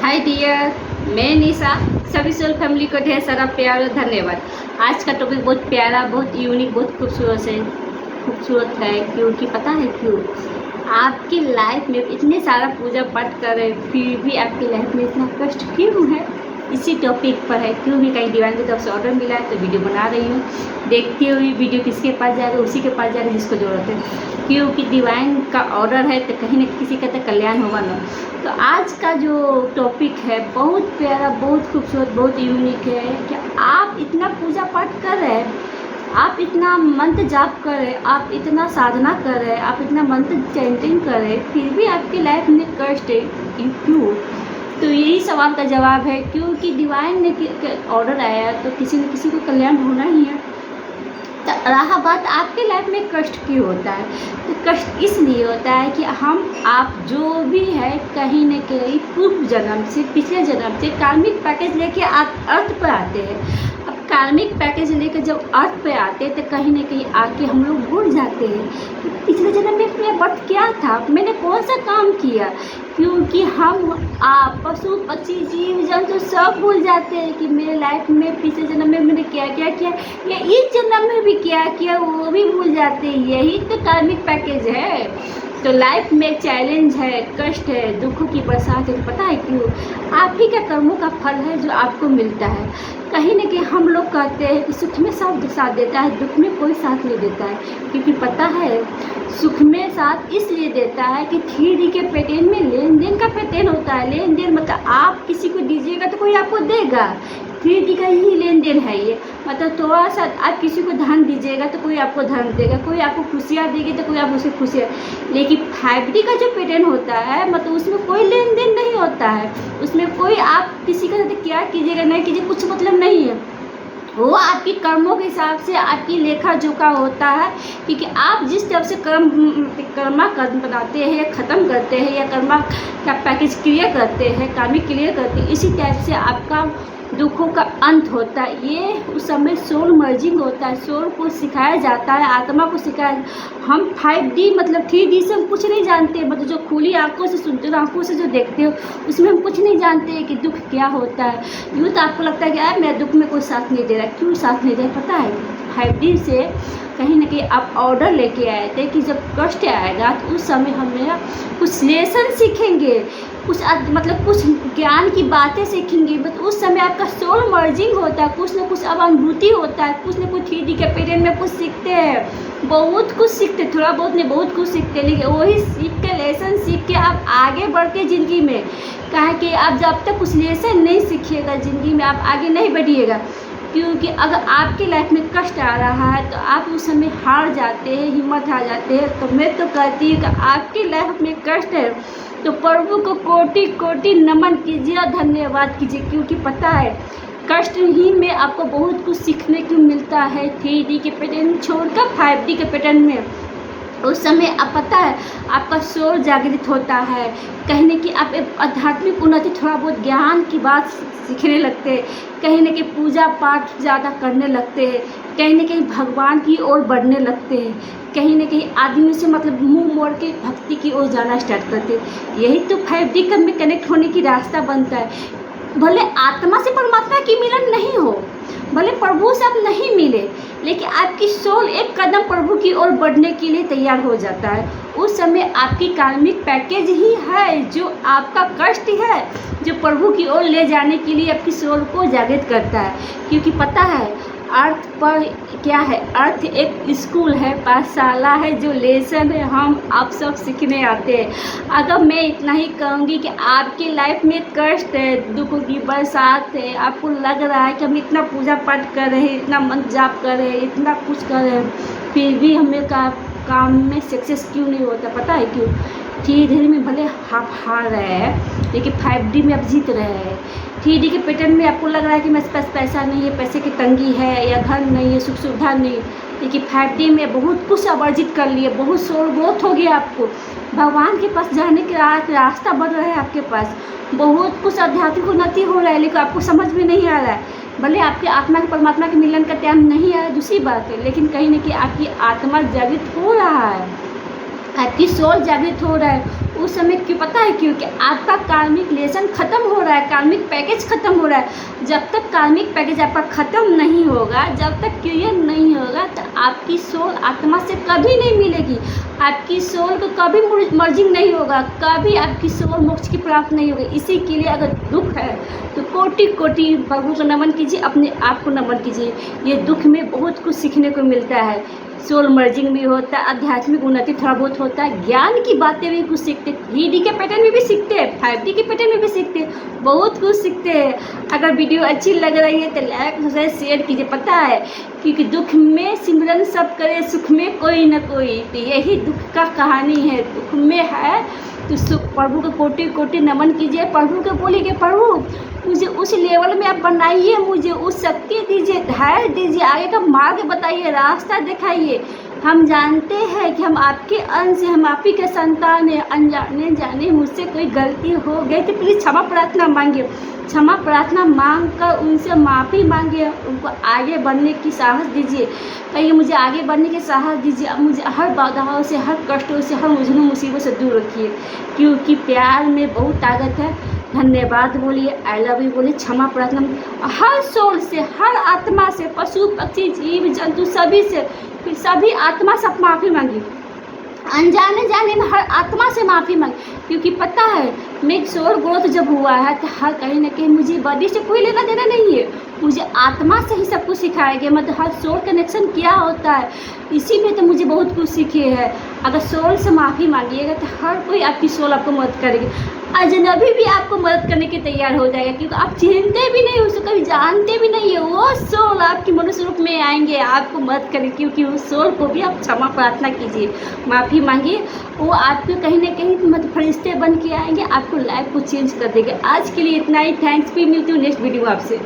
Hi dear, मैं निशा। सभी soul family को ढेर सारा प्यार और धन्यवाद। आज का टॉपिक बहुत प्यारा, बहुत यूनिक, बहुत खूबसूरत है। क्योंकि पता है क्यों? आपकी लाइफ में इतने सारा पूजा पाठ कर रहे फिर भी आपकी लाइफ में इतना कष्ट क्यों है, इसी टॉपिक पर है। क्यों भी कहीं डिवाइन की तरफ से ऑर्डर मिला है तो वीडियो बना रही हूँ। देखती हुई वीडियो किसके पास जाएगा, उसी के पास जाएगा जिसको ज़रूरत है। क्योंकि डिवाइन का ऑर्डर है तो कहीं ना किसी का तो कल्याण होगा ना। तो आज का जो टॉपिक है बहुत प्यारा, बहुत खूबसूरत, बहुत यूनिक है कि आप इतना पूजा पाठ कर रहे हैं, आप इतना मंत्र जाप कर रहे, आप इतना साधना कर रहे, आप इतना मंत्र चैंटिंग कर रहे, फिर भी आपकी लाइफ में कष्ट है। क्यों? तो यही सवाल का जवाब है। क्योंकि डिवाइन ने ऑर्डर आया तो किसी न किसी को कल्याण होना ही है। तो रहा बात आपके लाइफ में कष्ट क्यों होता है, तो कष्ट इसलिए होता है कि आप जो भी है कहीं न कहीं पूर्व जन्म से, पिछले जन्म से कार्मिक पैकेज लेके आप अर्थ पर आते हैं। अब कार्मिक पैकेज लेकर जब अर्थ पे आते हैं तो कहीं न कहीं आके हम लोग भूल जाते हैं कि पिछले जन्म में मेरा बर्थ क्या था, मैंने कौन सा काम किया। क्योंकि हम पशु पक्षी जीव जंतु सब भूल जाते हैं कि मेरे लाइफ में पिछले जन्म में मैंने क्या क्या किया या इस जन्म में भी क्या किया, वो भी भूल जाते हैं। यही तो कार्मिक पैकेज है। तो लाइफ में चैलेंज है, कष्ट है, दुखों की बरसात है। पता है क्यों? आप ही के कर्मों का फल है जो आपको मिलता है। कहीं न कहीं हम लोग कहते हैं कि सुख में सब साथ देता है, दुख में कोई साथ नहीं देता है। क्योंकि पता है सुख में साथ इसलिए देता है कि 3D के पैटर्न में लेन देन का पैटर्न होता है। लेन देन मतलब आप किसी को दीजिएगा तो कोई आपको देगा। 3D का ही लेन देन है ये। मतलब थोड़ा सा आप किसी को धन दीजिएगा तो कोई आपको धन देगा, कोई आपको खुशियाँ देगी तो कोई आपको उसे खुशियाँ। लेकिन 5D का जो पैटर्न होता है मतलब उसमें कोई लेन देन नहीं होता है। उसमें कोई आप किसी के साथ क्या कीजिएगा नहीं कीजिए कुछ मतलब नहीं है। वो आपकी कर्मों के हिसाब से आपकी लेखा जोखा होता है। क्योंकि आप जिस तरफ से कर्म बनाते हैं या ख़त्म करते हैं या कर्मा का पैकेज क्लियर करते हैं, कार्मिक क्लियर करते हैं, इसी टाइप से आपका दुखों का अंत होता है। ये उस समय सोल मर्जिंग होता है। सोल को सिखाया जाता है, आत्मा को सिखाया। हम 5D मतलब 3D से हम कुछ नहीं जानते। मतलब जो खुली आंखों से सुनते हो, आंखों से जो देखते हो, उसमें हम कुछ नहीं जानते कि दुख क्या होता है। यूँ तो आपको लगता है कि यार मेरा दुख में कोई साथ नहीं दे रहा। क्यों साथ नहीं दे रहा? पता है 5D से कहीं ना कहीं आप ऑर्डर लेके आए थे कि जब कष्ट आएगा तो उस समय हम कुछ लेसन सीखेंगे, कुछ मतलब कुछ ज्ञान की बातें सीखेंगे। बट उस समय आपका सोल मर्जिंग होता है, कुछ ना कुछ अब अनुभूति होता है, कुछ ना कुछ 3D के पैटर्न में कुछ सीखते हैं, बहुत कुछ सीखते, थोड़ा बहुत नहीं बहुत कुछ सीखते। लेकिन वही सीख के लेसन सीख के आप आगे बढ़ते ज़िंदगी में। कहा कि आप जब तक कुछ लेसन नहीं सीखिएगा ज़िंदगी में आप आगे नहीं बढ़िएगा। क्योंकि अगर आपकी लाइफ में कष्ट आ रहा है तो आप उस समय हार जाते हैं, हिम्मत हार जाते हैं। तो मैं तो कहती हूँ कि आपकी लाइफ में कष्ट है तो प्रभु को कोटि कोटि नमन कीजिए और धन्यवाद कीजिए। क्योंकि पता है कष्ट ही में आपको बहुत कुछ सीखने को मिलता है। 3D के पैटर्न छोड़कर 5D के पैटर्न में उस समय आप पता है आपका सोल जागृत होता है। कहीं न कहीं आप आध्यात्मिक उन्नति, थोड़ा बहुत ज्ञान की बात सीखने लगते हैं, कहीं न कहीं पूजा पाठ ज़्यादा करने लगते हैं, कहीं न कहीं भगवान की ओर बढ़ने लगते हैं, कहीं न कहीं आदमी से मतलब मुंह मोड़ के भक्ति की ओर जाना स्टार्ट करते हैं। यही तो 5D का में कनेक्ट होने की रास्ता बनता है। भले आत्मा से परमात्मा की मिलन नहीं हो, भले प्रभु से आप नहीं मिले, लेकिन आपकी सोल एक कदम प्रभु की ओर बढ़ने के लिए तैयार हो जाता है। उस समय आपकी कार्मिक पैकेज ही है जो आपका कष्ट है, जो प्रभु की ओर ले जाने के लिए आपकी सोल को जागृत करता है। क्योंकि पता है अर्थ पर क्या है, अर्थ एक स्कूल है, पाठशाला है, जो लेसन है हम आप सब सीखने आते हैं। अगर मैं इतना ही कहूँगी कि आपकी लाइफ में कष्ट है, दुखों की बरसात है, आपको लग रहा है कि हम इतना पूजा पाठ कर रहे हैं, इतना मंत्र जाप कर रहे हैं, इतना कुछ कर रहे हैं, फिर भी हमें काम में सक्सेस क्यों नहीं होता? पता है क्यों? धीरे में भले आप हार रहे हैं लेकिन 5D में आप जीत रहे हैं। 3D के पैटर्न में आपको लग रहा है कि मेरे पास पैसा नहीं है, पैसे की तंगी है या घर नहीं है, सुख सुविधा नहीं, लेकिन 5D में बहुत कुछ आप अर्जित कर लिए, बहुत सोल ग्रोथ हो गया आपको, भगवान के पास जाने के रास्ता बढ़ रहा है आपके पास, बहुत कुछ आध्यात्मिक उन्नति हो रहा है। लेकिन आपको समझ में नहीं आ रहा है। भले आपके आत्मा के परमात्मा के मिलन का टाइम नहीं आया दूसरी बात है, लेकिन कहीं ना कहीं आपकी आत्मा जागृत हो रहा है। आपकी सोल जागृत हो रहा है उस समय। क्यों पता है? क्योंकि आपका कार्मिक लेसन ख़त्म हो रहा है, कार्मिक पैकेज ख़त्म हो रहा है। जब तक कार्मिक पैकेज आपका ख़त्म नहीं होगा, जब तक क्लियर नहीं होगा, तो आपकी सोल आत्मा से कभी नहीं मिलेगी। आपकी सोल को कभी मर्जिंग नहीं होगा, कभी आपकी सोल मोक्ष की प्राप्त नहीं होगी। इसी के लिए अगर दुख है तो कोटि कोटि प्रभु को नमन कीजिए, अपने आप को नमन कीजिए। ये दुख में बहुत कुछ सीखने को मिलता है। सोल मर्जिंग भी होता है, आध्यात्मिक उन्नति थोड़ा बहुत होता है, ज्ञान की बातें भी कुछ सीखते, 3D के पैटर्न में भी सीखते हैं, 5D के पैटर्न में भी सीखते हैं, बहुत कुछ सीखते हैं। अगर वीडियो अच्छी लग रही है तो लाइक शेयर कीजिए। पता है क्योंकि दुख में सिमरन सब करे, सुख में कोई न कोई, तो यही दुख का कहानी है। दुख में है तो सुख, प्रभु को कोटि कोटि नमन कीजिए। प्रभु को बोलिए कि प्रभु मुझे उस लेवल में आप बनाइए, मुझे उस शक्ति दीजिए, धैर्य दीजिए, आगे का मार्ग बताइए, रास्ता दिखाइए। हम जानते हैं कि हम आपके अंश हैं, हम आप ही के संतान हैं। अनजाने जाने मुझसे कोई गलती हो गई तो प्लीज़ क्षमा प्रार्थना मांगिए। क्षमा प्रार्थना मांग कर उनसे माफ़ी मांगिए, उनको आगे बढ़ने की साहस दीजिए। कहिए मुझे आगे बढ़ने की साहस दीजिए। अब मुझे हर बाधाओं से, हर कष्टों से, हर उलझनों मुसीबत से दूर रखिए, क्योंकि प्यार में बहुत ताकत है। धन्यवाद बोलिए, आई लव यू बोलिए, क्षमा प्रार्थना हर सोल से, हर आत्मा से, पशु पक्षी जीव जंतु सभी से, फिर सभी आत्मा से माफ़ी मांगी। अनजाने जाने में हर आत्मा से माफ़ी मांगी, क्योंकि पता है मैं सोल ग्रोथ जब हुआ है तो हर कहीं ना कहीं मुझे बॉडी से कोई लेना देना नहीं है, मुझे आत्मा से ही सब कुछ सिखाया गया। मतलब हर सोल कनेक्शन क्या होता है, इसी में तो मुझे बहुत कुछ सीखे है। अगर सोल से माफ़ी मांगिएगा तो हर कोई आपकी सोल आपको मदद करेगी, अजनबी भी आपको मदद करने के तैयार हो जाएगा, क्योंकि आप चिंते भी नहीं, उसको कभी जानते भी नहीं है। वो सोल आपकी मनुष्य रूप में आएंगे, आपको मदद करेंगे, क्योंकि उस सोल को भी आप क्षमा प्रार्थना कीजिए, माफ़ी मांगिए। वो आपको कहीं ना कहीं मतलब फरिश्ते बन के आएंगे, आपको लाइफ को चेंज कर देंगे। आज के लिए इतना ही, थैंक्स। भी मिलती हूँ नेक्स्ट वीडियो आपसे।